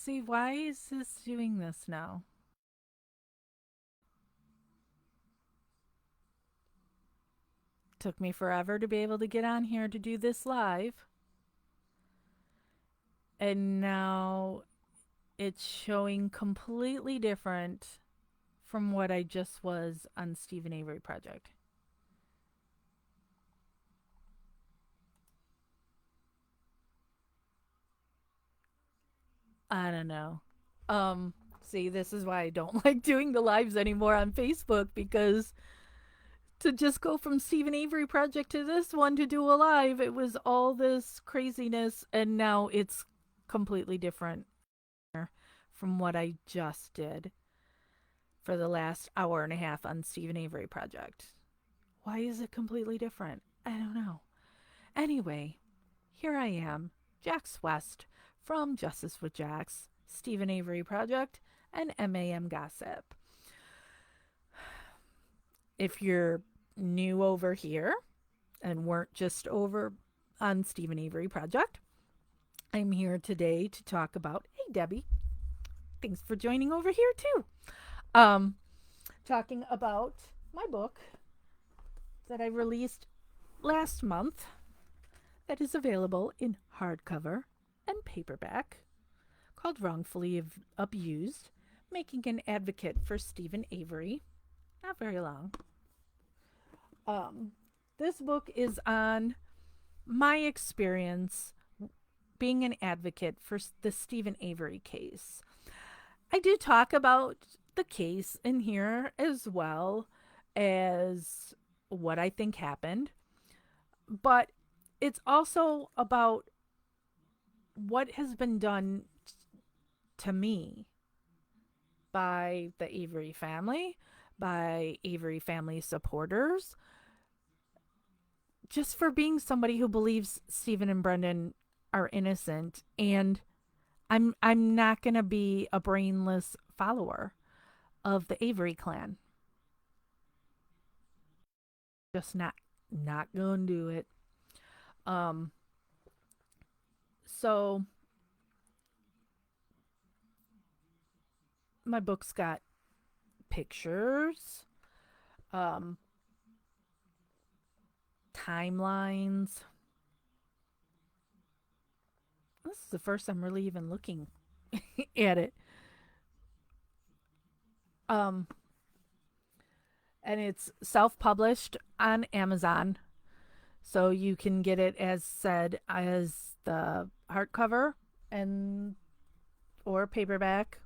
See, why is this doing this now? Took me forever to be able to get on here to do this live. And now it's showing completely different from what I just was on Stephen Avery Project. I don't know. See, this is why I don't like doing the lives anymore on Facebook, because to just go from Stephen Avery Project to this one to do a live, it was all this craziness, and now it's completely different from what I just did for the last hour and a half on Stephen Avery Project. Why is it completely different? I don't know. Anyway, here I am, Jax West from Justice with Jax, Stephen Avery Project, and MAM Gossip. If you're new over here and weren't just over on Stephen Avery Project, I'm here today to talk about. Hey, Debbie, thanks for joining over here too. Um, Talking about my book that I released last month that is available in hardcover and paperback, called Wrongfully Abused, Making an Advocate for Stephen Avery. Not very long. Um, this book is on my experience being an advocate for the Stephen Avery case. I do talk about the case in here as well as what I think happened, but it's also about what has been done to me by the Avery family, by Avery family supporters, just for being somebody who believes Stephen and Brendan are innocent. And I'm not gonna be a brainless follower of the Avery clan. Just not gonna do it. Um so my book's got pictures, um timelines. This is the first I'm really even looking at it. Um and it's self-published on Amazon. So you can get it as said as the hardcover and or paperback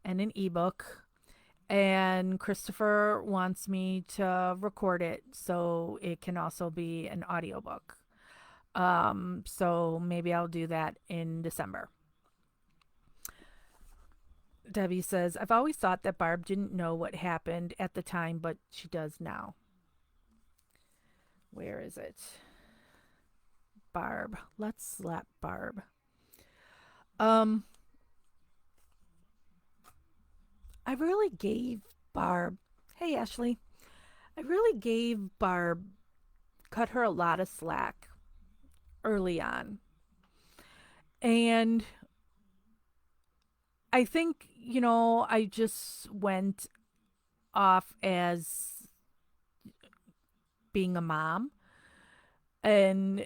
and an ebook. And Christopher wants me to record it so it can also be an audiobook. So maybe I'll do that in December. Debbie says, I've always thought that Barb didn't know what happened at the time, but she does now. Where is it? Barb. Let's slap Barb. Um, I really gave Barb. Hey, Ashley. I really gave Barb, cut her a lot of slack early on. And I think, I just went off as being a mom. And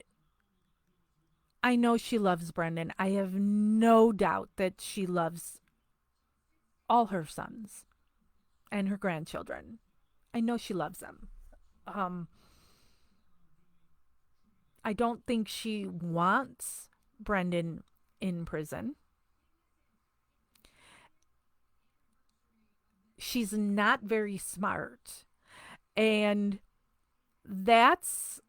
I know she loves Brendan. I have no doubt that she loves all her sons and her grandchildren. I know she loves them. Um, I don't think she wants Brendan in prison. She's not very smart. And that's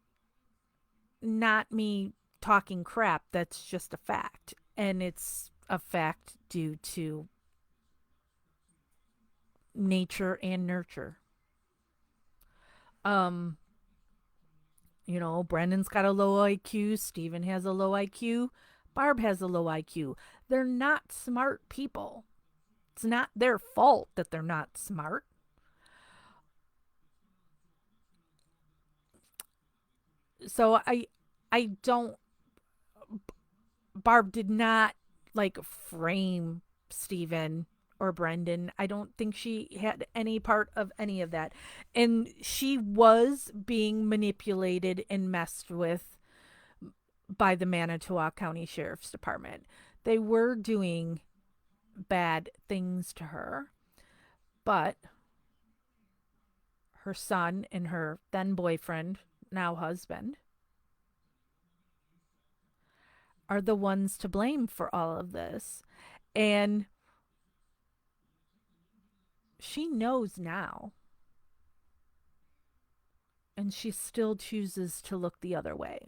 not me talking crap. That's just a fact. And it's a fact due to nature and nurture. Um, Brendan's got a low IQ, Steven has a low IQ, Barb has a low IQ. They're not smart people. It's not their fault that they're not smart. So I don't Barb did not like frame Stephen or Brendan. I don't think she had any part of any of that. And she was being manipulated and messed with by the Manitowoc County Sheriff's Department. They were doing bad things to her, but her son and her then boyfriend, now husband, are the ones to blame for all of this. And she knows now, and she still chooses to look the other way.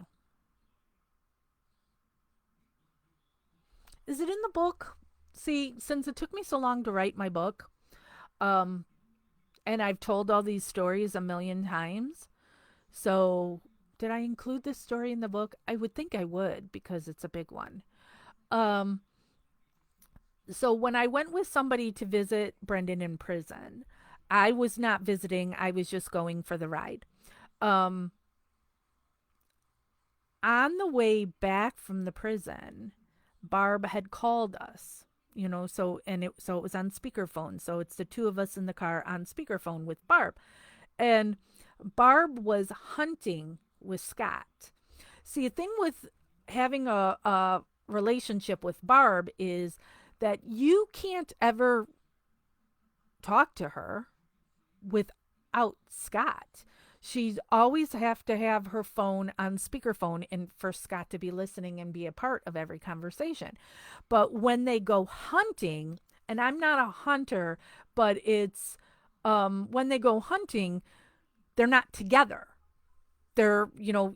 Is it in the book? See, since it took me so long to write my book, um, and I've told all these stories a million times, so did I include this story in the book? I would think I would because it's a big one. Um, so when I went with somebody to visit Brendan in prison, I was not visiting, I was just going for the ride. Um, on the way back from the prison, Barb had called us, so it was on speakerphone. So it's the two of us in the car on speakerphone with Barb. And Barb was hunting with Scott. See, the thing with having a relationship with Barb is that you can't ever talk to her without Scott. She's always have to have her phone on speakerphone and for Scott to be listening and be a part of every conversation. But when they go hunting, and I'm not a hunter, but it's when they go hunting, they're not together. They're,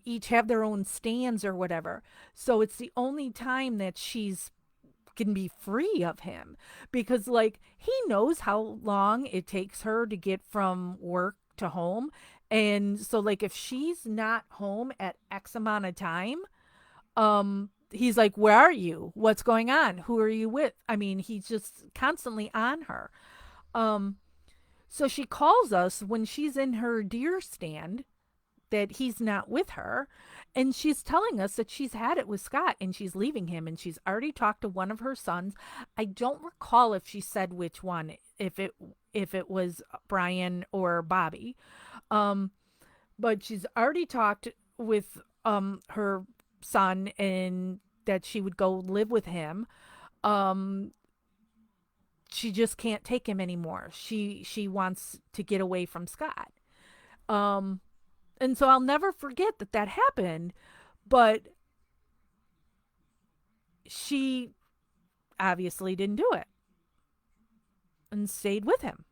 each have their own stands or whatever. So it's the only time that she's can be free of him because like he knows how long it takes her to get from work to home. And so like if she's not home at X amount of time, he's like, where are you? What's going on? Who are you with? I mean, he's just constantly on her. Um, so she calls us when she's in her deer stand that he's not with her. And she's telling us that she's had it with Scott and she's leaving him and she's already talked to one of her sons. I don't recall if she said which one, if it was Brian or Bobby. Um, but she's already talked with her son and that she would go live with him. Um, she just can't take him anymore. She wants to get away from Scott. Um, and so I'll never forget that that happened, but she obviously didn't do it and stayed with him.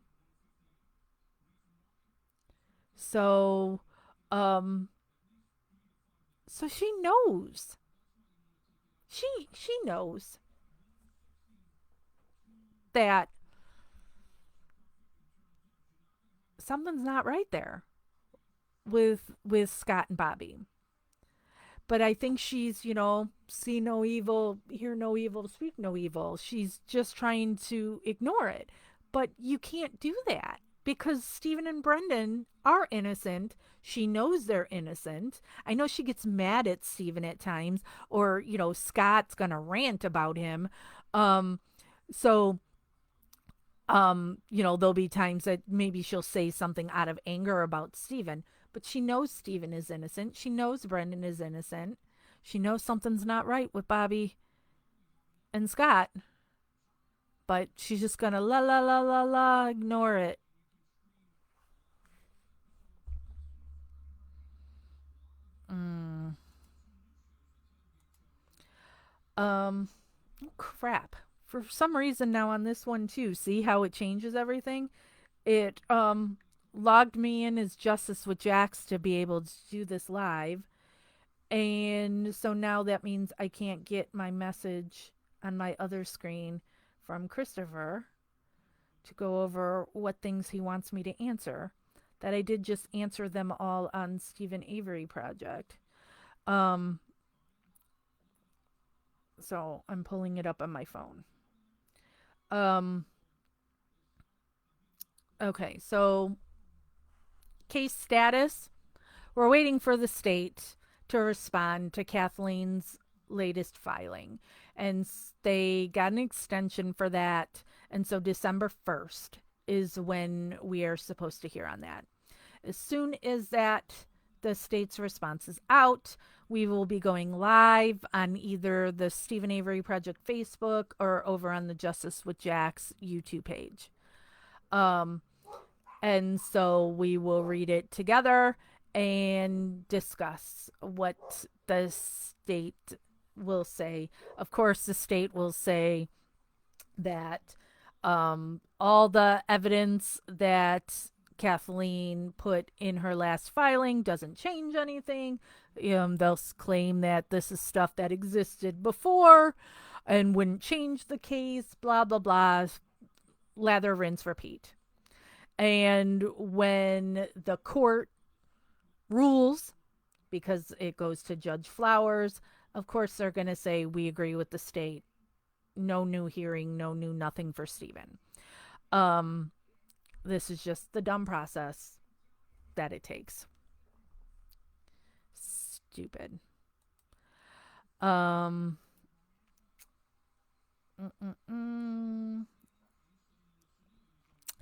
So, um, so she knows. She knows that something's not right there with Scott and Bobby. But I think she's, see no evil, hear no evil, speak no evil. She's just trying to ignore it. But you can't do that because Stephen and Brendan are innocent. She knows they're innocent. I know she gets mad at Stephen at times, or, Scott's going to rant about him. Um, so there'll be times that maybe she'll say something out of anger about Stephen, but she knows Stephen is innocent. She knows Brendan is innocent. She knows something's not right with Bobby and Scott, but she's just gonna la la la la la ignore it. Mm. Um, crap. For some reason now on this one too, see how it changes everything? It logged me in as Justice with Jax to be able to do this live. And so now that means I can't get my message on my other screen from Christopher to go over what things he wants me to answer. That I did just answer them all on Stephen Avery Project. Um, so I'm pulling it up on my phone. Um, okay, so case status. We're waiting for the state to respond to Kathleen's latest filing. And they got an extension for that. And so December 1st is when we are supposed to hear on that. As soon as that the state's response is out, we will be going live on either the Stephen Avery Project Facebook or over on the Justice with Jax YouTube page. And so we will read it together and discuss what the state will say. Of course, the state will say that all the evidence that Kathleen put in her last filing doesn't change anything. They'll claim that this is stuff that existed before and wouldn't change the case, blah, blah, blah. Lather, rinse, repeat. And when the court rules, because it goes to Judge Flowers, of course they're going to say, we agree with the state. No new hearing, no new nothing for Stephen. This is just the dumb process that it takes. Stupid.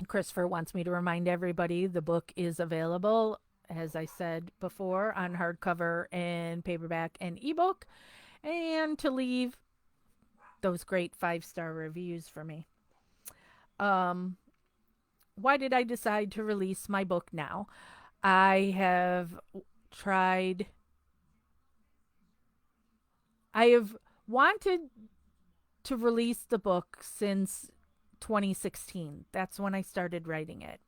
Christopher wants me to remind everybody the book is available, as I said before, on hardcover and paperback and ebook, and to leave those great 5-star reviews for me. Why did I decide to release my book now? I have wanted to release the book since 2016. That's when I started writing it.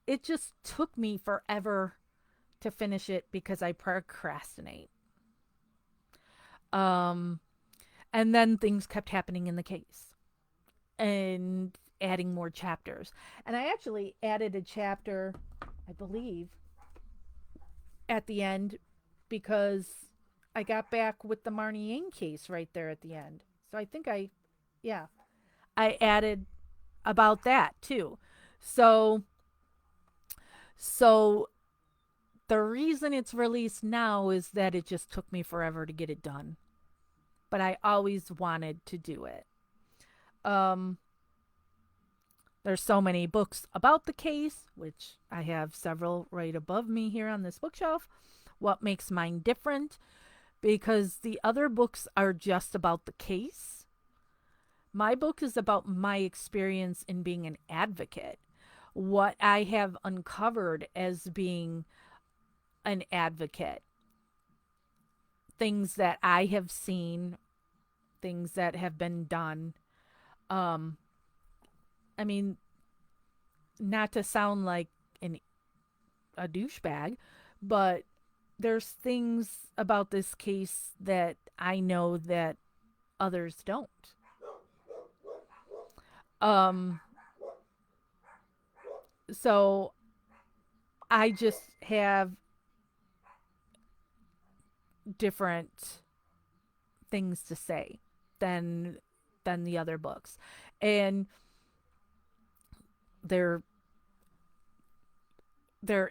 It just took me forever to finish it because I procrastinate. And then things kept happening in the case and adding more chapters. And I actually added a chapter, I believe, at the end because I got back with the Marnie Yang case right there at the end. So I think I added about that too. So the reason it's released now is that it just took me forever to get it done. But I always wanted to do it. There's so many books about the case, which I have several right above me here on this bookshelf. What makes mine different? Because the other books are just about the case. My book is about my experience in being an advocate. What I have uncovered as being an advocate. Things that I have seen, things that have been done. I mean, not to sound like a douchebag, but there's things about this case that I know that others don't. So I just have different things to say than the other books. And there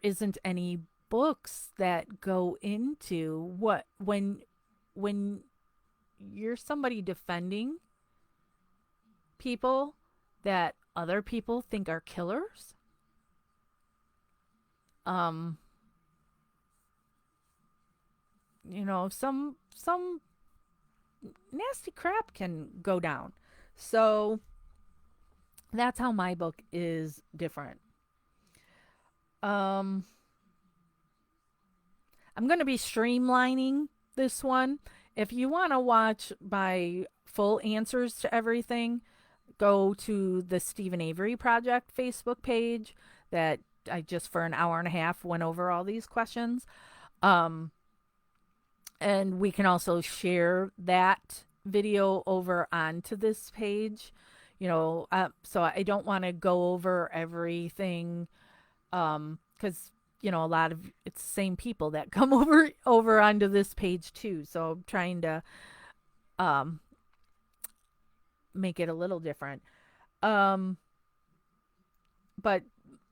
isn't any books that go into what when you're somebody defending people that other people think are killers. Some nasty crap can go down. So that's how my book is different. I'm going to be streamlining this one. If you want to watch my full answers to everything, go to the Stephen Avery Project Facebook page that I just for an hour and a half went over all these questions. And we can also share that video over onto this page. So I don't want to go over everything because a lot of it's the same people that come over onto this page too. So I'm trying to make it a little different. But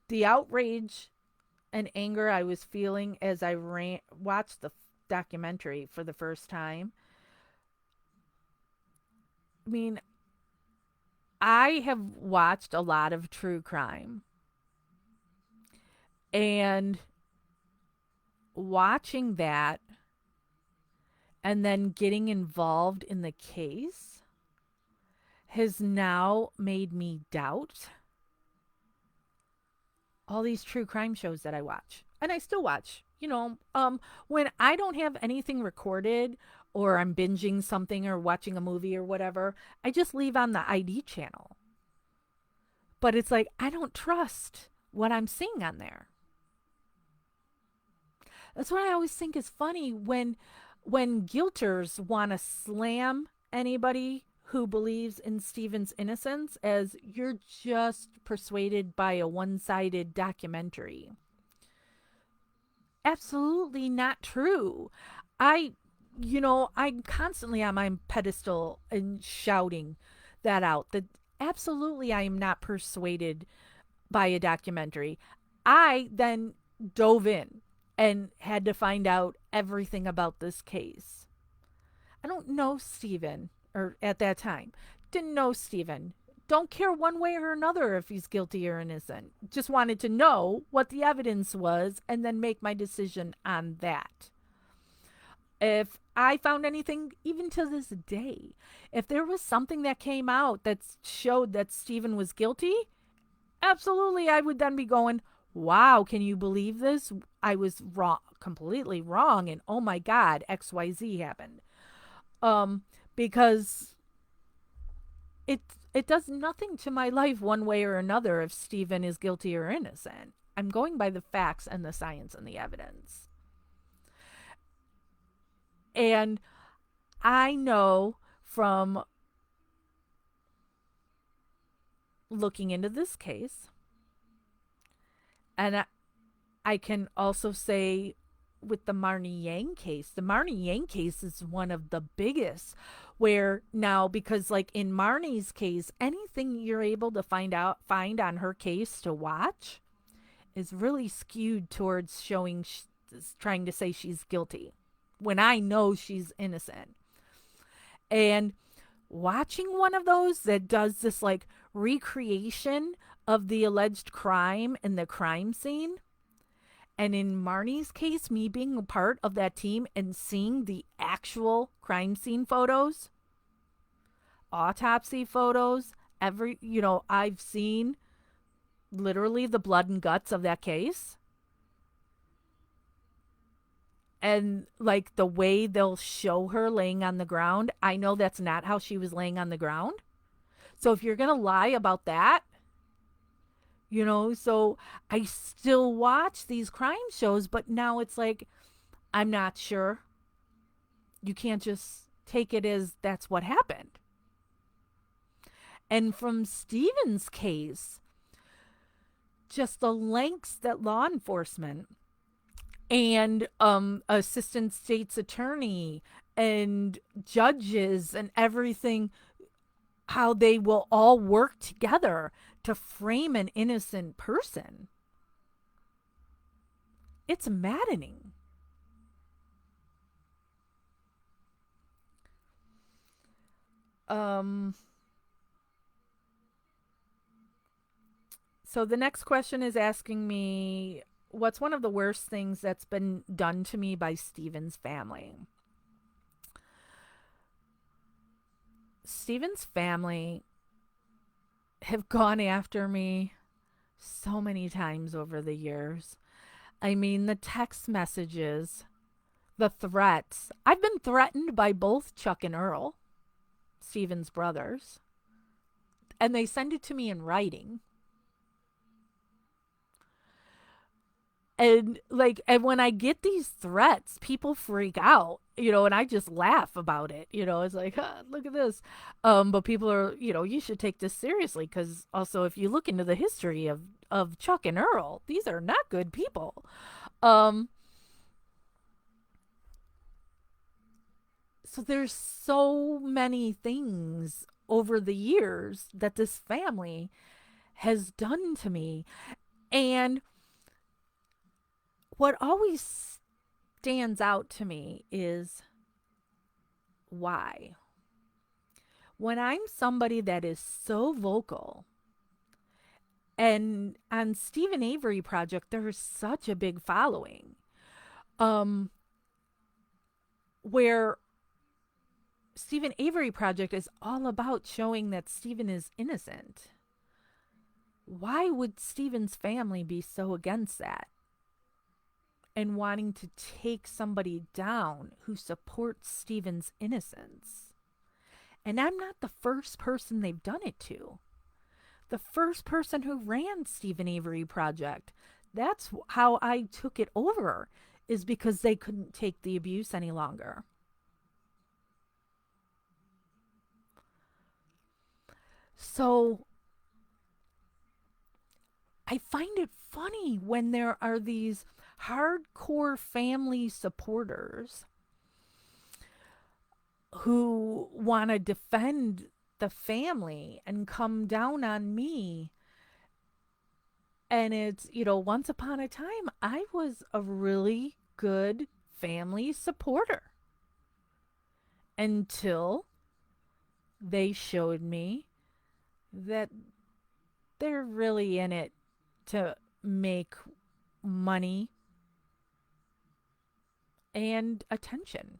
the outrage and anger I was feeling as I watched the documentary for the first time I mean, I have watched a lot of true crime, and watching that and then getting involved in the case has now made me doubt all these true crime shows that I watch. And I still watch. When I don't have anything recorded or I'm binging something or watching a movie or whatever, I just leave on the ID channel. But it's like I don't trust what I'm seeing on there. That's what I always think is funny when guilters want to slam anybody who believes in Stephen's innocence as you're just persuaded by a one-sided documentary. Absolutely not true. I I'm constantly on my pedestal and shouting that out. That absolutely I am not persuaded by a documentary. I then dove in and had to find out everything about this case. I don't know Stephen, or at that time, didn't know Stephen. Don't care one way or another if he's guilty or innocent. Just wanted to know what the evidence was and then make my decision on that. If I found anything, even to this day, if there was something that came out that showed that Stephen was guilty, absolutely I would then be going, wow, can you believe this? I was wrong, completely wrong, and oh my God, XYZ happened. Um, because it it does nothing to my life one way or another if Stephen is guilty or innocent. I'm going by the facts and the science and the evidence. And I know from looking into this case, and I can also say with the Marnie Yang case, the Marnie Yang case is one of the biggest where now, because like in Marnie's case, anything you're able to find on her case to watch is really skewed towards showing trying to say she's guilty when I know she's innocent. And watching one of those that does this like recreation of the alleged crime in the crime scene, and in Marnie's case, me being a part of that team and seeing the actual crime scene photos, autopsy photos, I've seen literally the blood and guts of that case. And like the way they'll show her laying on the ground, I know that's not how she was laying on the ground. So if you're going to lie about that, so I still watch these crime shows, but now it's like, I'm not sure. You can't just take it as that's what happened. And from Stephen's case, just the lengths that law enforcement and assistant state's attorney and judges and everything, how they will all work together to frame an innocent person. It's maddening. So the next question is asking me, what's one of the worst things that's been done to me by Stephen's family? Stephen's family have gone after me so many times over the years. I mean, the text messages, the threats. I've been threatened by both Chuck and Earl, Stephen's brothers, and they send it to me in writing. And when I get these threats, people freak out, and I just laugh about it. It's like, look at this. But people are, you should take this seriously, because also if you look into the history of Chuck and Earl, these are not good people. So there's so many things over the years that this family has done to me. And what always stands out to me is why. When I'm somebody that is so vocal, and on Stephen Avery Project, there's such a big following, um, where Stephen Avery Project is all about showing that Stephen is innocent. Why would Stephen's family be so against that and wanting to take somebody down who supports Stephen's innocence? And I'm not the first person they've done it to. The first person who ran Stephen Avery Project, that's how I took it over, is because they couldn't take the abuse any longer. So I find it funny when there are these hardcore family supporters who want to defend the family and come down on me. And it's, once upon a time, I was a really good family supporter until they showed me that they're really in it to make money and attention.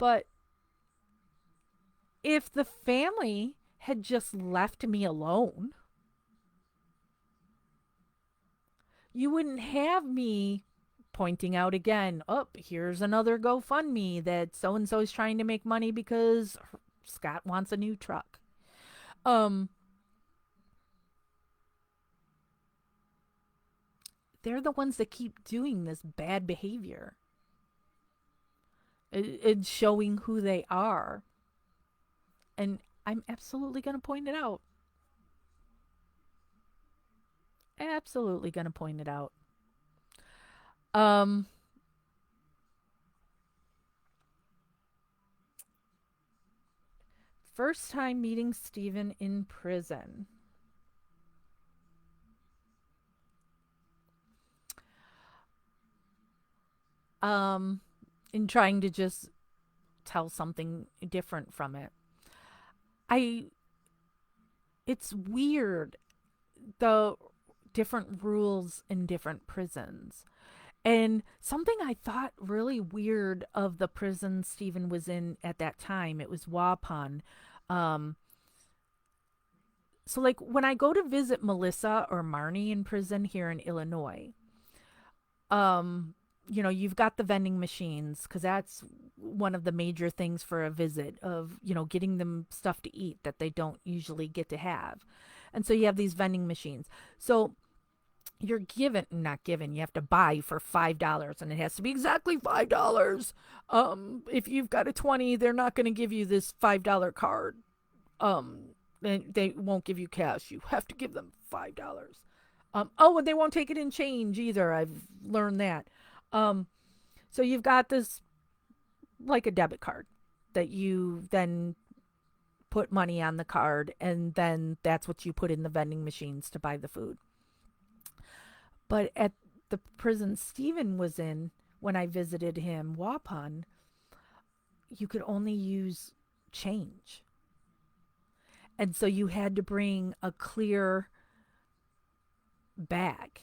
But if the family had just left me alone, you wouldn't have me pointing out again, oh, here's another GoFundMe that so and so is trying to make money because Scott wants a new truck. Um, they're the ones that keep doing this bad behavior. It's showing who they are. And I'm absolutely going to point it out. Absolutely going to point it out. Um, First time meeting Stephen in prison. Um, in trying to just tell something different from it. I it's weird, the different rules in different prisons. And something I thought really weird of the prison Stephen was in at that time, it was Waupun. Um, so, like, when I go to visit Melissa or Marnie in prison here in Illinois, um, you've got the vending machines because that's one of the major things for a visit of, getting them stuff to eat that they don't usually get to have. And so you have these vending machines. So you're given, not given, you have to buy for $5 and it has to be exactly $5. If you've got a 20, they're not going to give you this $5 card. They won't give you cash. You have to give them $5. And they won't take it in change either. I've learned that. Um, so you've got this, like a debit card that you then put money on the card, and then that's what you put in the vending machines to buy the food. But at the prison Stephen was in, when I visited him, Waupun, you could only use change. And so you had to bring a clear bag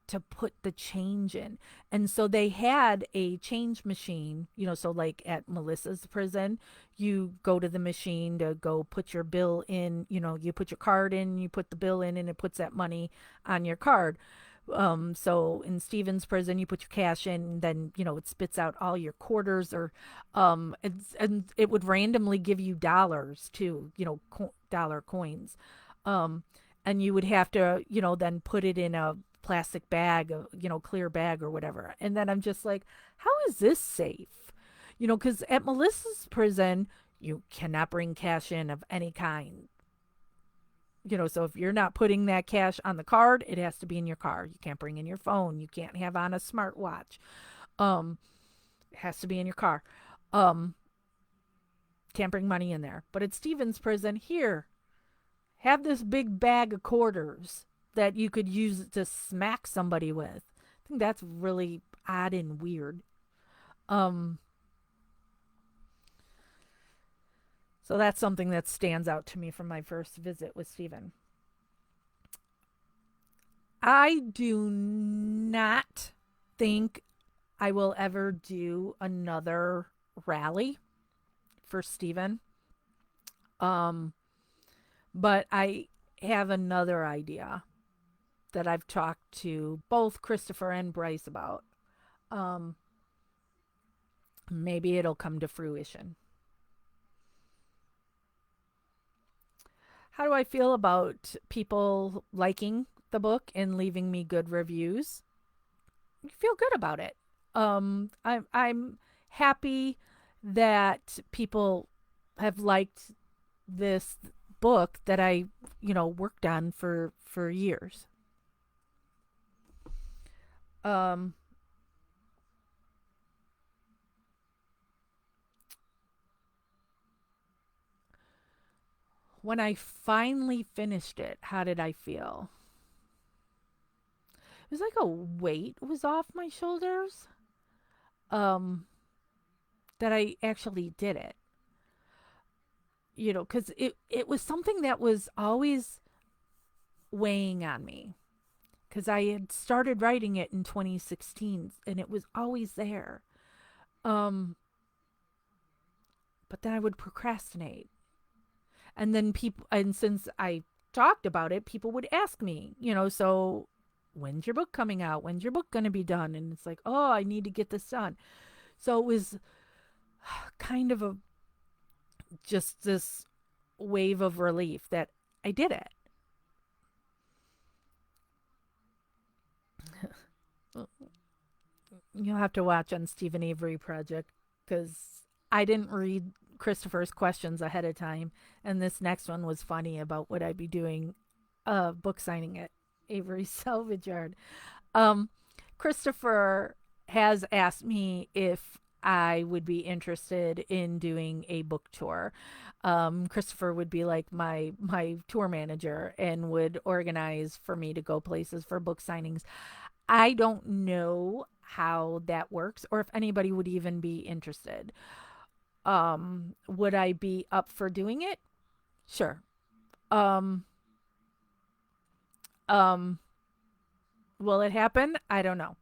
to put the change in. And so they had a change machine, so like at Melissa's prison, you go to the machine to go put your bill in, you put your card in, you put the bill in, and it puts that money on your card. So in Stephen's prison, you put your cash in, and then, it spits out all your quarters, or, and it would randomly give you dollars too, dollar coins. Um, and you would have to, then put it in a plastic bag, clear bag or whatever. And then I'm just like, how is this safe? Because at Melissa's prison, you cannot bring cash in of any kind. So if you're not putting that cash on the card, it has to be in your car. You can't bring in your phone. You can't have on a smartwatch. Um, it has to be in your car. Um, can't bring money in there. But at Stephen's prison, here, have this big bag of quarters that you could use to smack somebody with. I think that's really odd and weird. Um, so that's something that stands out to me from my first visit with Stephen. I do not think I will ever do another rally for Stephen. Um, but I have another idea that I've talked to both Christopher and Bryce about. Um, Maybe it'll come to fruition. How do I feel about people liking the book and leaving me good reviews? I feel good about it. I'm happy that people have liked this book that I, worked on for years. Um, when I finally finished it, how did I feel? It was like a weight was off my shoulders. Um, that I actually did it. Because it was something that was always weighing on me. Because I had started writing it in 2016 and it was always there. Um, but then I would procrastinate. And then and since I talked about it, people would ask me, so when's your book coming out? When's your book going to be done? And it's like, oh, I need to get this done. So it was kind of a just this wave of relief that I did it. You'll have to watch on Stephen Avery Project because I didn't read Christopher's questions ahead of time, and this next one was funny about what I'd be doing, book signing at Avery Salvage Yard. Um, Christopher has asked me if I would be interested in doing a book tour. Christopher would be like my tour manager and would organize for me to go places for book signings. I don't know how that works or if anybody would even be interested. Would I be up for doing it? Sure. Um, um, will it happen? I don't know.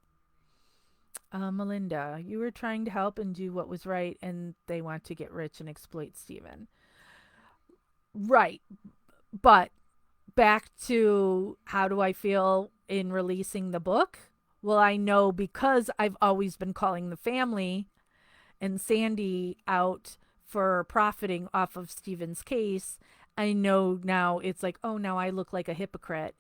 Melinda, you were trying to help and do what was right, and they want to get rich and exploit Stephen. Right. But back to how do I feel in releasing the book? Well, I know because I've always been calling the family and Sandy out for profiting off of Stephen's case. I know now it's like, oh, now I look like a hypocrite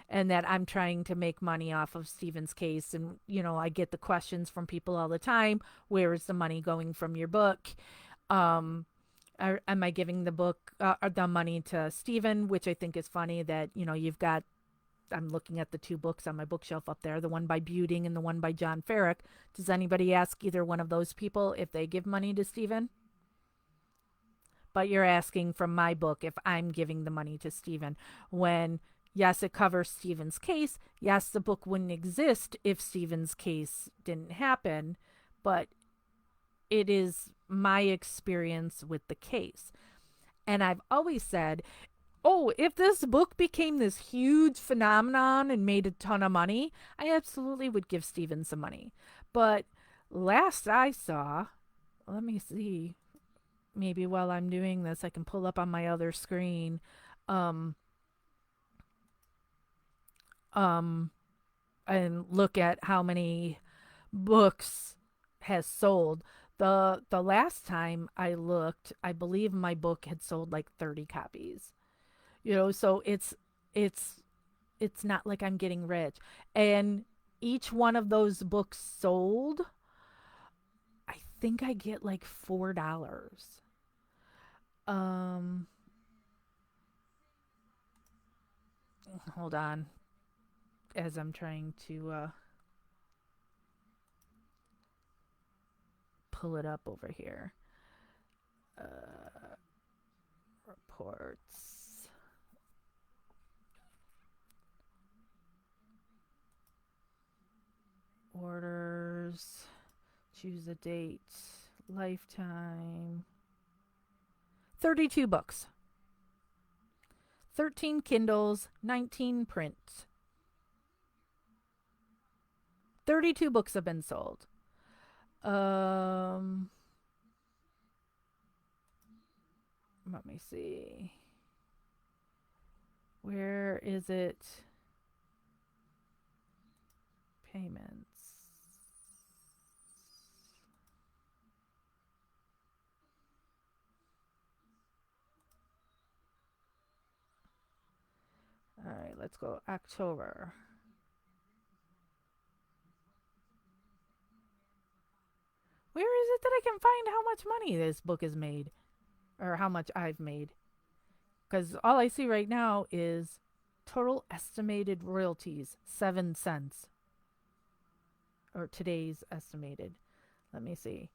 and that I'm trying to make money off of Stephen's case. And, I get the questions from people all the time. Where is the money going from your book? Um, am I giving the book the money to Stephen, which I think is funny that, you've got I'm looking at the two books on my bookshelf up there, the one by Buting and the one by John Farrick. Does anybody ask either one of those people if they give money to Stephen? But you're asking from my book if I'm giving the money to Stephen. When, yes, it covers Stephen's case. Yes, the book wouldn't exist if Stephen's case didn't happen. But it is my experience with the case. And I've always said, oh, if this book became this huge phenomenon and made a ton of money, I absolutely would give Stephen some money. But last I saw, let me see, maybe while I'm doing this, I can pull up on my other screen. Um, um, and look at how many books has sold. The last time I looked, I believe my book had sold like 30 copies. So it's it's not like I'm getting rich. And each one of those books sold, I think I get like $4. Um Hold on as I'm trying to pull it up over here. Uh Reports. Orders. choose a date. Lifetime. 32 books. 13 Kindles, 19 prints. 32 books have been sold. Let me see. Where is it? Payments. All right, let's go October. Where is it that I can find how much money this book has made? Or how much I've made? Because all I see right now is total estimated royalties, 7 cents. Or today's estimated. Let me see.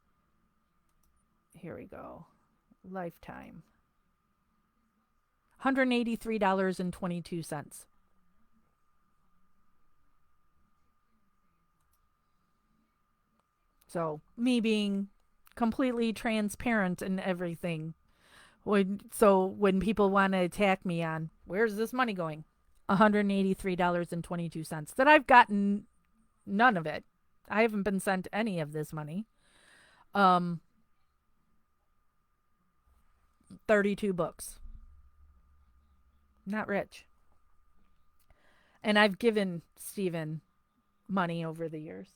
Here we go. Lifetime. $183.22. So, me being completely transparent and everything. When people want to attack me on where's this money going? $183.22. That I've gotten none of it. I haven't been sent any of this money. 32 books. Not rich. And I've given Stephen money over the years.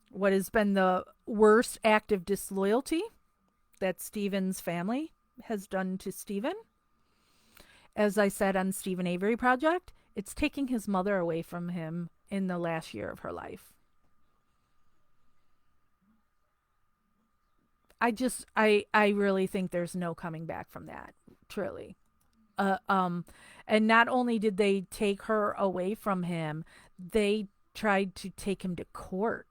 What has been the worst act of disloyalty that Stephen's family has done to Stephen? As I said on Stephen Avery Project, it's taking his mother away from him in the last year of her life. I really think there's no coming back from that, truly. And not only did they take her away from him, they tried to take him to court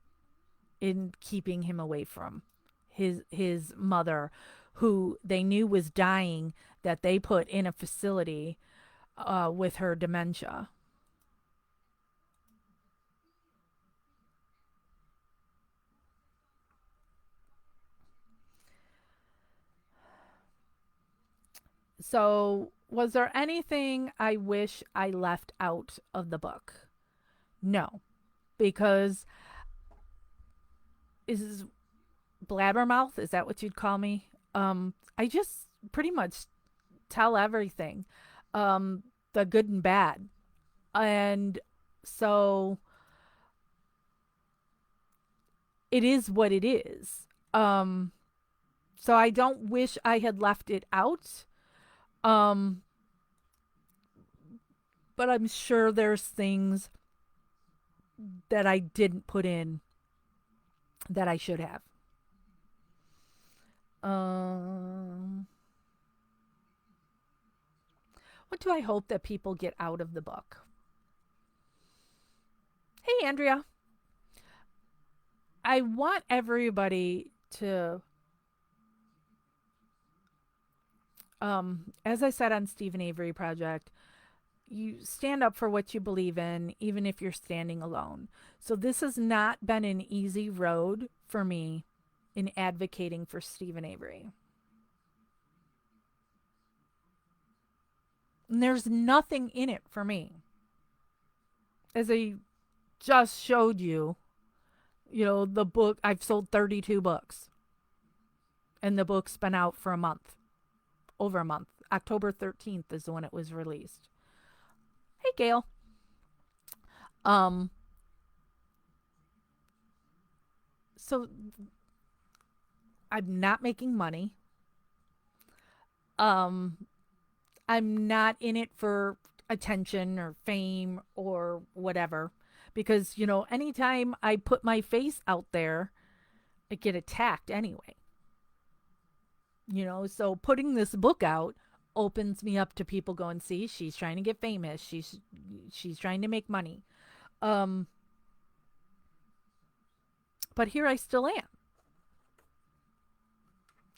in keeping him away from his mother, who they knew was dying, that they put in a facility with her dementia. So, was there anything I wish I left out of the book? No, because is blabbermouth, is that what you'd call me? I just pretty much tell everything, the good and bad, and so it is what it is. So I don't wish I had left it out. Um, but I'm sure there's things that I didn't put in that I should have. Um, what do I hope that people get out of the book? Hey, Andrea. I want everybody to, as I said on Stephen Avery Project, you stand up for what you believe in, even if you're standing alone. So this has not been an easy road for me in advocating for Stephen Avery. And there's nothing in it for me. As I just showed you, the book, I've sold 32 books. And the book's been out for a month. Over a month. October 13th is when it was released. Hey, Gail. So I'm not making money. I'm not in it for attention or fame or whatever. Because, anytime I put my face out there, I get attacked anyway. So putting this book out opens me up to people going, see, she's trying to get famous. She's trying to make money. But here I still am.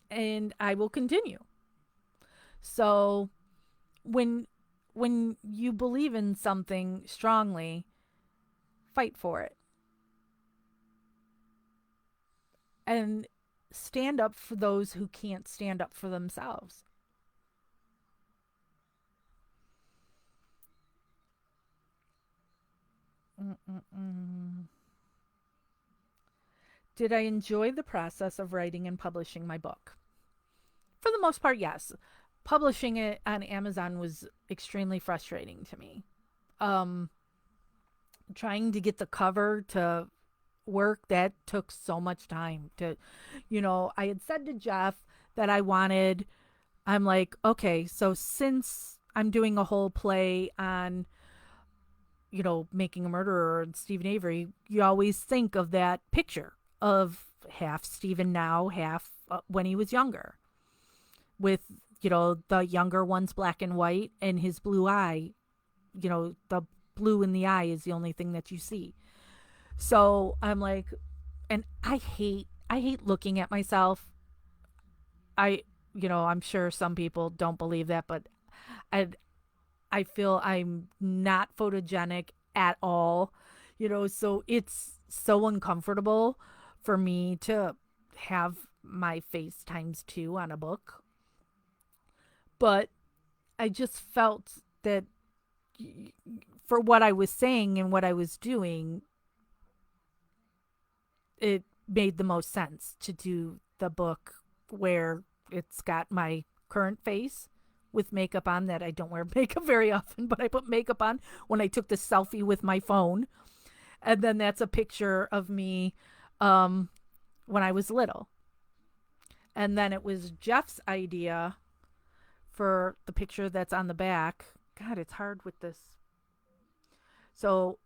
And I will continue. So when you believe in something strongly, fight for it. and stand up for those who can't stand up for themselves. Mm-mm-mm. Did I enjoy the process of writing and publishing my book? For the most part, yes. Publishing it on Amazon was extremely frustrating to me. Um, Trying to get the cover to work, that took so much time to, I had said to Jeff that I'm like, okay, so since I'm doing a whole play on, Making a Murderer and Stephen Avery, you always think of that picture of half Stephen now, half when he was younger, with, the younger one's black and white and his blue eye, the blue in the eye is the only thing that you see. So I'm like, and I hate looking at myself. I, I'm sure some people don't believe that, but I I feel I'm not photogenic at all, so it's so uncomfortable for me to have my face times two on a book. But I just felt that for what I was saying and what I was doing, it made the most sense to do the book where it's got my current face with makeup on, that I don't wear makeup very often, but I put makeup on when I took the selfie with my phone. And then that's a picture of me um, when I was little. And then it was Jeff's idea for the picture that's on the back. God, it's hard with this. So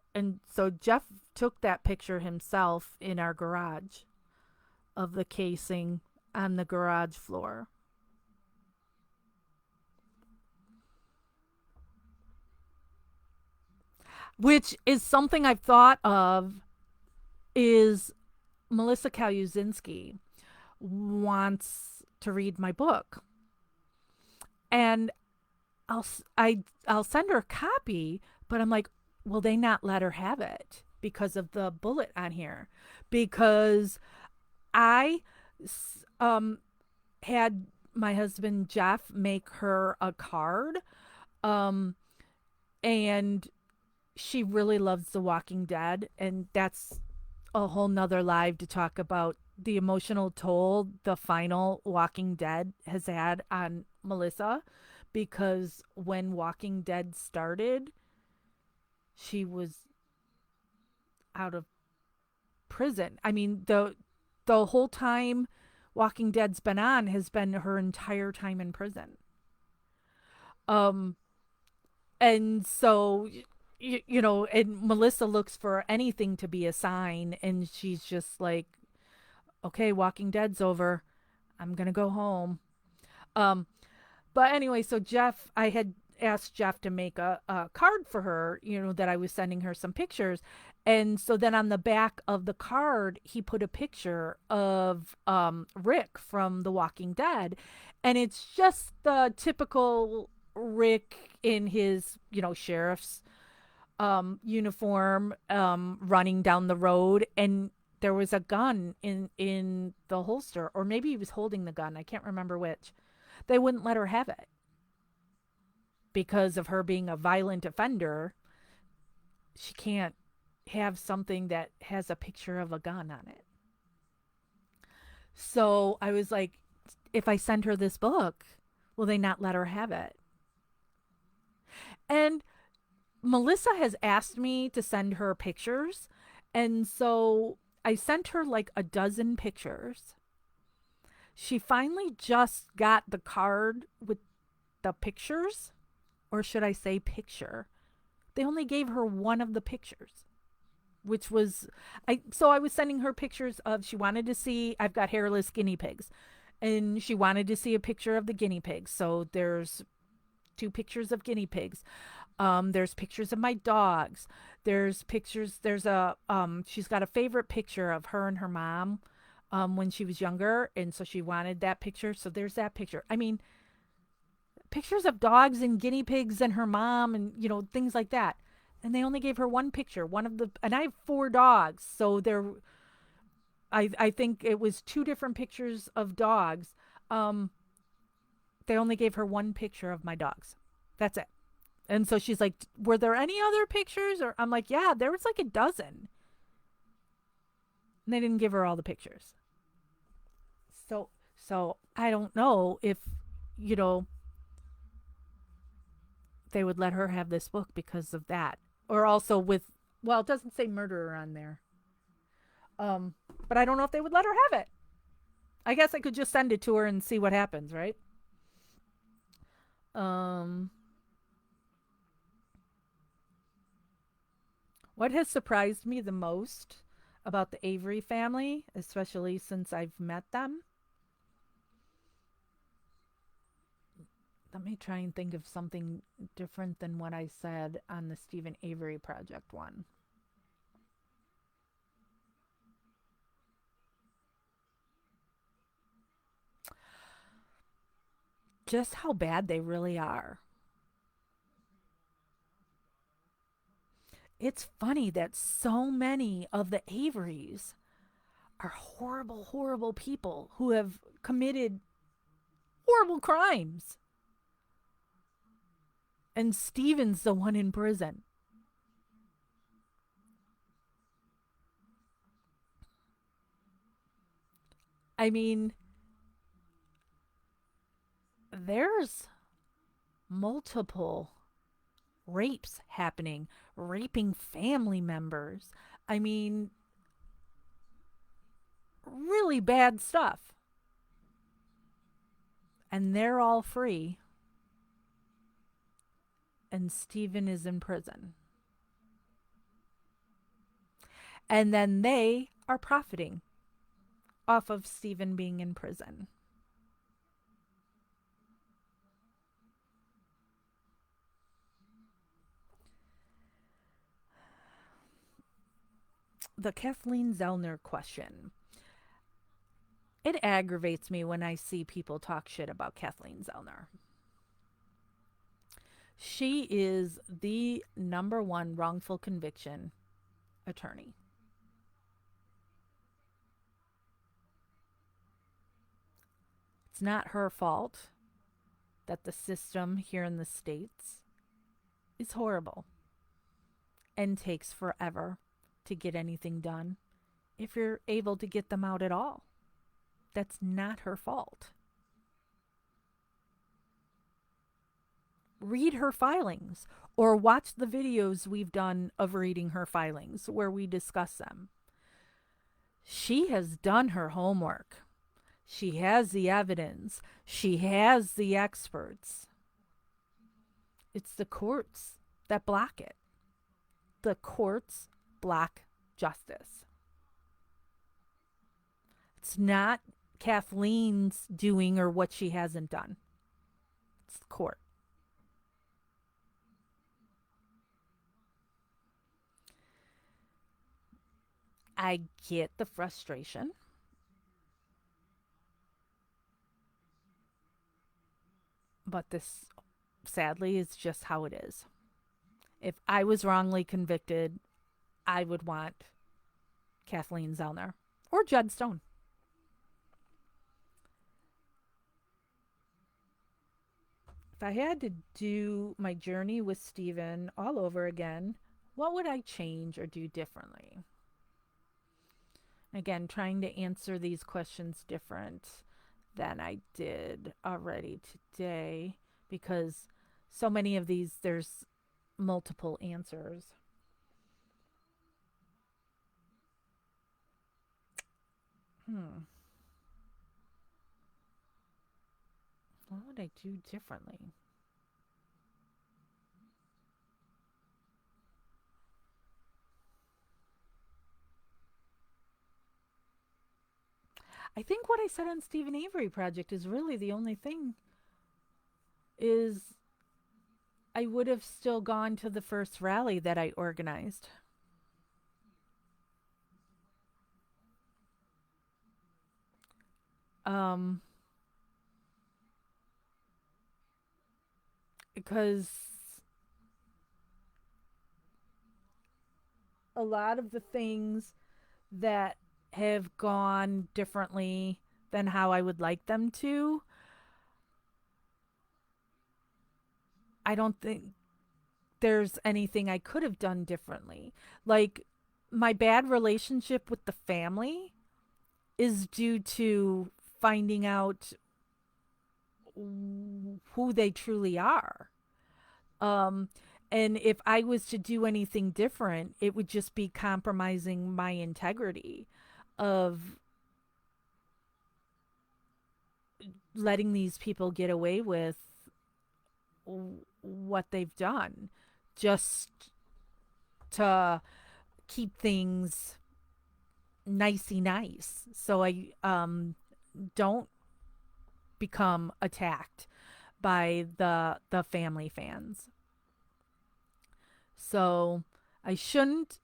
Jeff took that picture himself in our garage of the casing on the garage floor. Which is something I've thought of, is Melissa Kaluzinski wants to read my book, and I'll I I'll send her a copy, but I'm like, will they not let her have it because of the bullet on here? Because I um had my husband Jeff make her a card, um and she really loves The Walking Dead, and that's a whole nother live to talk about the emotional toll the final Walking Dead has had on Melissa, because when Walking Dead started, she was out of prison. I mean, the whole time Walking Dead's been on has been her entire time in prison. Um and so and Melissa looks for anything to be a sign, and she's just like, okay, Walking Dead's over, I'm gonna go home. um but anyway, so I had asked Jeff to make a card for her, that I was sending her some pictures. And so then on the back of the card, he put a picture of Rick from The Walking Dead. And it's just the typical Rick in his, sheriff's uniform, running down the road. And there was a gun in the holster, or maybe he was holding the gun. I can't remember which. They wouldn't let her have it because of her being a violent offender. She can't have something that has a picture of a gun on it. So I was like, if I send her this book, will they not let her have it? And Melissa has asked me to send her pictures. And so I sent her like a dozen pictures. She finally just got the card with the pictures, or should I say picture. They only gave her one of the pictures, which was I was sending her pictures of, she wanted to see, I've got hairless guinea pigs, and she wanted to see a picture of the guinea pigs. So there's two pictures of guinea pigs. There's pictures of my dogs. There's pictures. There's she's got a favorite picture of her and her mom, when she was younger, and so she wanted that picture. So there's that picture. I mean, pictures of dogs and guinea pigs and her mom, and things like that. And they only gave her one picture, one of the, and I have four dogs, so they're, I think it was two different pictures of dogs. Um, they only gave her one picture of my dogs. That's it. And so she's like, "Were there any other pictures?" Or I'm like, "Yeah, there was like a dozen." And they didn't give her all the pictures. So I don't know if you know they would let her have this book because of that, or also with well, it doesn't say murderer on there. Um, but I don't know if they would let her have it. I guess I could just send it to her and see what happens, right? Um, what has surprised me the most about the Avery family, especially since I've met them, let me try and think of something different than what I said on the Stephen Avery Project one. Just how bad they really are. It's funny that so many of the Averys are horrible, horrible people who have committed horrible crimes. And Stephen's the one in prison. I mean, there's multiple rapes happening, raping family members. I mean, really bad stuff. And they're all free, and Stephen is in prison. And then they are profiting off of Stephen being in prison. The Kathleen Zellner question. It aggravates me when I see people talk shit about Kathleen Zellner. She is the number one wrongful conviction attorney. It's not her fault that the system here in the States is horrible and takes forever to get anything done if you're able to get them out at all. That's not her fault. Read her filings or watch the videos we've done of reading her filings where we discuss them. She has done her homework. She has the evidence. She has the experts. It's the courts that block it. The courts block justice. It's not Kathleen's doing or what she hasn't done. It's the court. I get the frustration, but this sadly is just how it is. If I was wrongly convicted, I would want Kathleen Zellner or Judd Stone. If I had to do my journey with Stephen all over again, what would I change or do differently? Again, trying to answer these questions different than I did already today because so many of these, there's multiple answers. Hmm. What would I do differently? I think what I said on Stephen Avery Project is really the only thing is I would have still gone to the first rally that I organized. Um because a lot of the things that have gone differently than how I would like them to. I don't think there's anything I could have done differently. Like, my bad relationship with the family is due to finding out who they truly are. Um, and if I was to do anything different, it would just be compromising my integrity of letting these people get away with what they've done just to keep things nicey nice. So I don't become attacked by the family fans. So I shouldn't.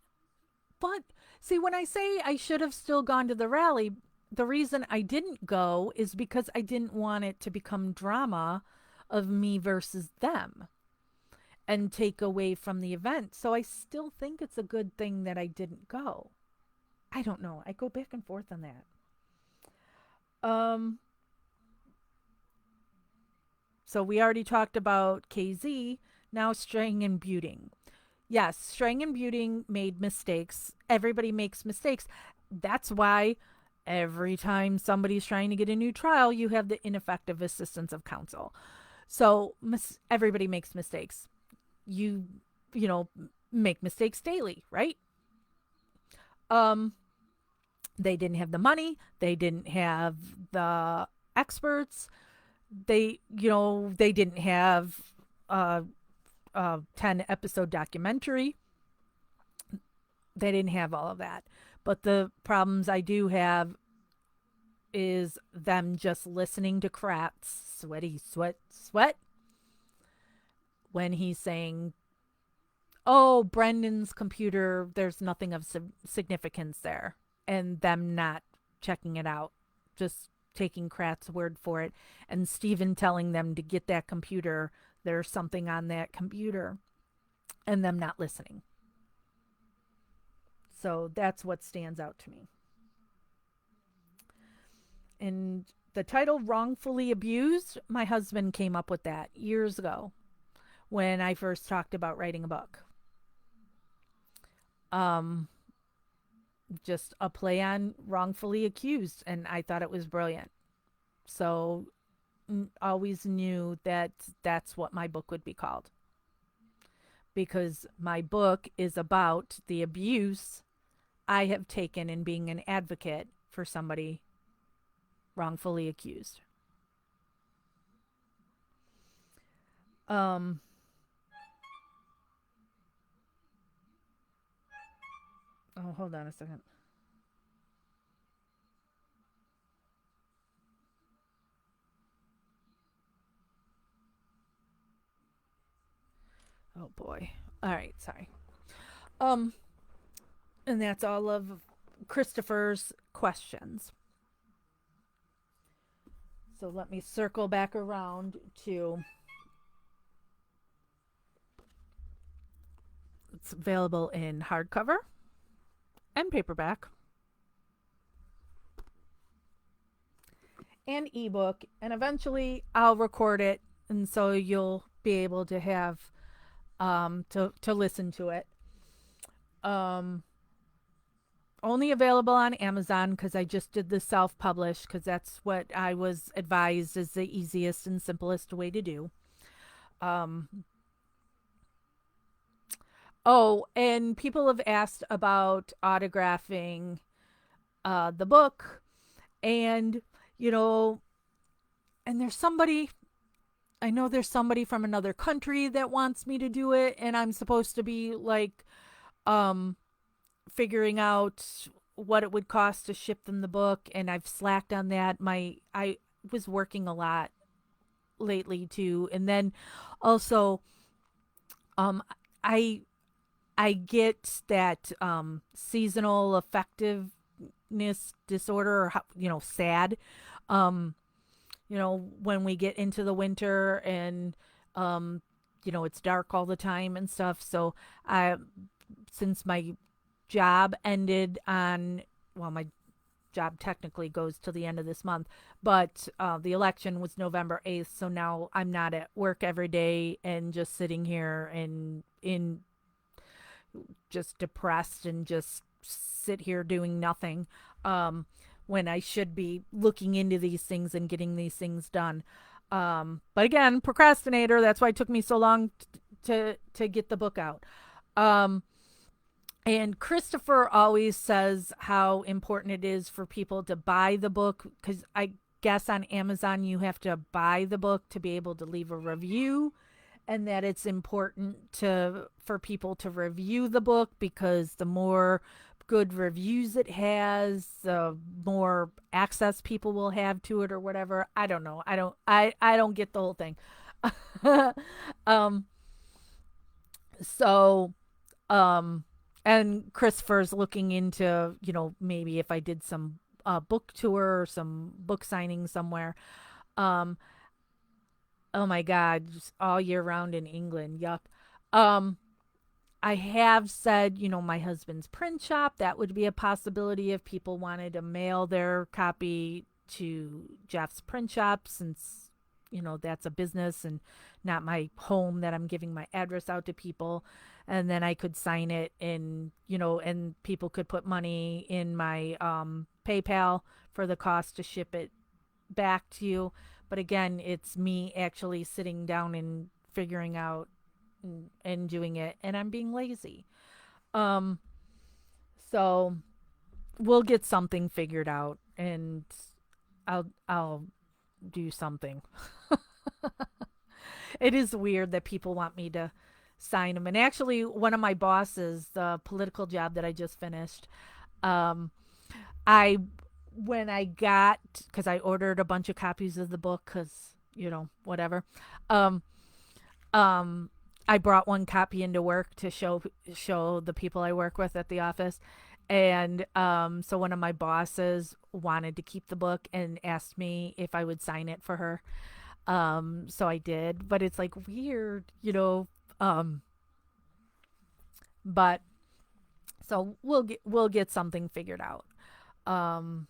But see, when I say I should have still gone to the rally, the reason I didn't go is because I didn't want it to become drama of me versus them and take away from the event. So I still think it's a good thing that I didn't go. I don't know. I go back and forth on that. Um so we already talked about KZ, now Strang and Buting. Yes, Strang and Buting made mistakes. Everybody makes mistakes. That's why every time somebody's trying to get a new trial, you have the ineffective assistance of counsel. So everybody makes mistakes. You, you know, make mistakes daily, right? Um, they didn't have the money. They didn't have the experts. They didn't have a, a 10 episode documentary. They didn't have all of that. But the problems I do have is them just listening to Kratz, sweaty, sweat, when he's saying, oh, Brendan's computer, there's nothing of significance there. And them not checking it out, just taking Kratz's word for it. And Steven telling them to get that computer, there's something on that computer, and them not listening. So that's what stands out to me. And the title Wrongfully Abused, my husband came up with that years ago when I first talked about writing a book. Um, just a play on wrongfully accused, and I thought it was brilliant. So always knew that that's what my book would be called, because my book is about the abuse I have taken in being an advocate for somebody wrongfully accused. Um, oh, hold on a second. Oh boy. All right, sorry. Um, and that's all of Christopher's questions. So let me circle back around to it's available in hardcover and paperback and ebook, and eventually I'll record it, and so you'll be able to have to listen to it. Um, Only available on Amazon because I just did the self publish because that's what I was advised is the easiest and simplest way to do. Um, oh, and people have asked about autographing the book, and you know, and I know there's somebody from another country that wants me to do it, and I'm supposed to be like um figuring out what it would cost to ship them the book, and I've slacked on that. I was working a lot lately too, and then also um I I get that seasonal affectiveness disorder, or SAD. Um when we get into the winter and um it's dark all the time and stuff. So I since my job ended on, well, my job technically goes till the end of this month, but the election was November 8th, so now I'm not at work every day and just sitting here and in just depressed and just sit here doing nothing, um, when I should be looking into these things and getting these things done. But again, procrastinator. That's why it took me so long to get the book out. Um, and Christopher always says how important it is for people to buy the book, because I guess on Amazon you have to buy the book to be able to leave a review, and that it's important to for people to review the book, because the more good reviews it has, the more access people will have to it or whatever. I don't know. I don't get the whole thing. um so um and Christopher's looking into, maybe if I did some book tour or some book signing somewhere. Um oh my god, just all year round in England. Yup. Um I have said, my husband's print shop, that would be a possibility if people wanted to mail their copy to Jeff's print shop, since, that's a business and not my home that I'm giving my address out to people. And then I could sign it and, and people could put money in my PayPal for the cost to ship it back to you. But again, it's me actually sitting down and figuring out and doing it, and I'm being lazy. Um so we'll get something figured out, and I'll do something. It is weird that people want me to sign them. And actually, one of my bosses, the political job that I just finished, um I when I got, because I ordered a bunch of copies of the book, because whatever. um um I brought one copy into work to show the people I work with at the office. And so one of my bosses wanted to keep the book and asked me if I would sign it for her. So I did, but it's like weird, um but so we'll get something figured out. Um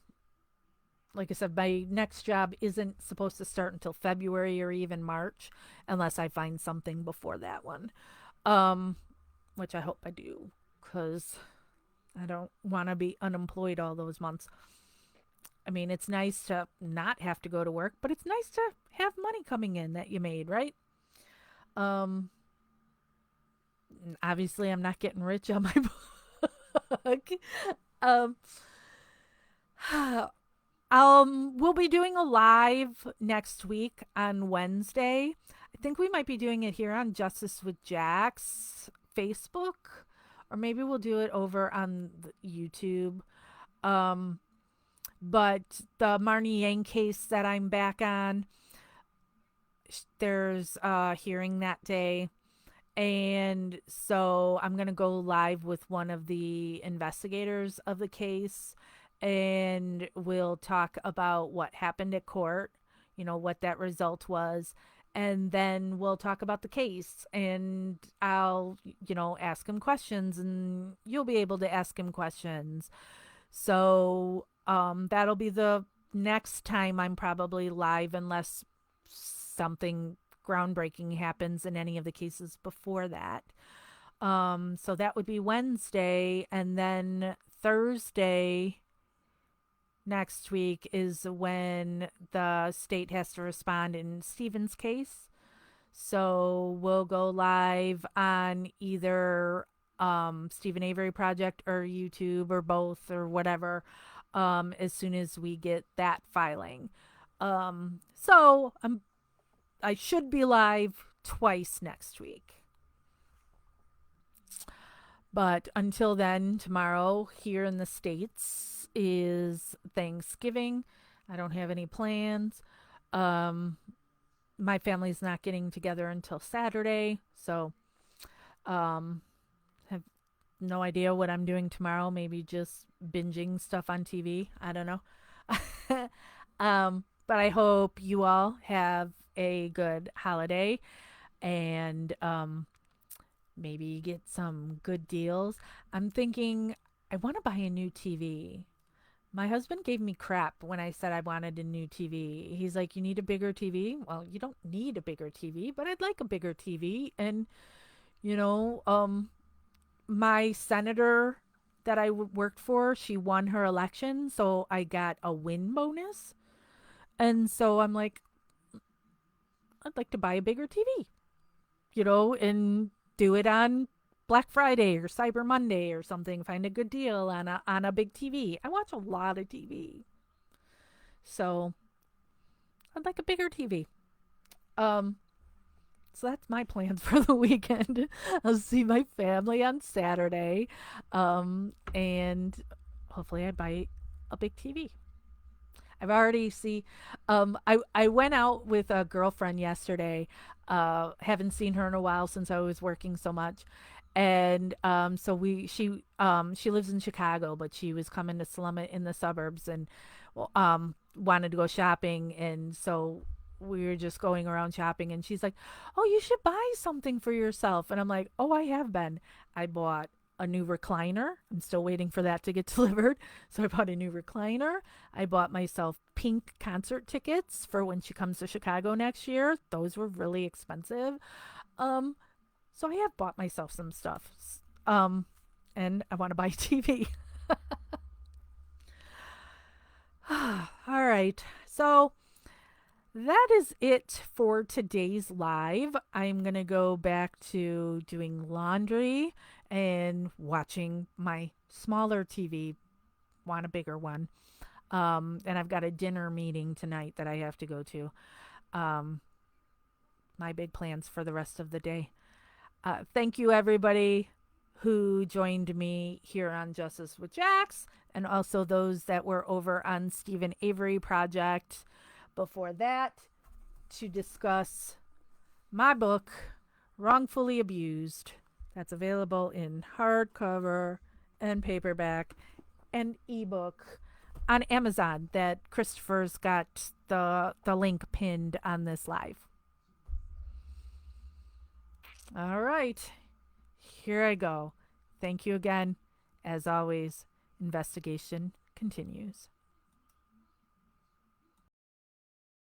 like I said, my next job isn't supposed to start until February or even March, unless I find something before that one. Um, which I hope I do, because I don't want to be unemployed all those months. I mean, it's nice to not have to go to work, but it's nice to have money coming in that you made, right? Um, Obviously, I'm not getting rich on my book. um, we'll be doing a live next week on Wednesday. I think we might be doing it here on Justice with Jax Facebook, or maybe we'll do it over on the YouTube. Um, but the Marnie Yang case that I'm back on, there's a hearing that day. And so I'm going to go live with one of the investigators of the case, and we'll talk about what happened at court, what that result was. And then we'll talk about the case, and I'll, ask him questions, and you'll be able to ask him questions. So that'll be the next time I'm probably live, unless something groundbreaking happens in any of the cases before that. So that would be Wednesday, and then Thursday next week is when the state has to respond in Stephen's case. So we'll go live on either Stephen Avery Project or YouTube or both or whatever, as soon as we get that filing. So I should be live twice next week. But until then, tomorrow here in the States is Thanksgiving. I don't have any plans. My family's not getting together until Saturday, so have no idea what I'm doing tomorrow. Maybe just binging stuff on TV. I don't know. But I hope you all have a good holiday, and maybe get some good deals. I'm thinking I want to buy a new TV. My husband gave me crap when I said I wanted a new TV. He's like, "You need a bigger TV?" Well, you don't need a bigger TV, but I'd like a bigger TV. And, you know, my senator that worked for, she won her election, so I got a win bonus. And so I'm like, I'd like to buy a bigger TV, and do it on Black Friday or Cyber Monday or something. Find a good deal on a big TV. I watch a lot of TV, so I'd like a bigger TV. Um, so that's my plans for the weekend. I'll see my family on Saturday, and hopefully I buy a big TV. I've already see. I went out with a girlfriend yesterday. Haven't seen her in a while since I was working so much, and so she lives in Chicago, but she was coming to slum it in the suburbs, and well, wanted to go shopping, and so we were just going around shopping, and she's like, "Oh, you should buy something for yourself," and I'm like, "Oh, I have been. I bought." A new recliner. I'm still waiting for that to get delivered. So I bought a new recliner. I bought myself pink concert tickets for when she comes to Chicago next year. Those were really expensive. Um, so I have bought myself some stuff. Um, and I want to buy a TV. All right. So that is it for today's live. I'm going to go back to doing laundry and watching my smaller TV, want a bigger one. And I've got a dinner meeting tonight that I have to go to. Um, my big plans for the rest of the day. Thank you, everybody who joined me here on Justice with Jax, and also those that were over on Stephen Avery Project before that to discuss my book, Wrongfully Abused. That's available in hardcover and paperback and ebook on Amazon. That Christopher's got the link pinned on this live. All right, here I go. Thank you again. As always, investigation continues.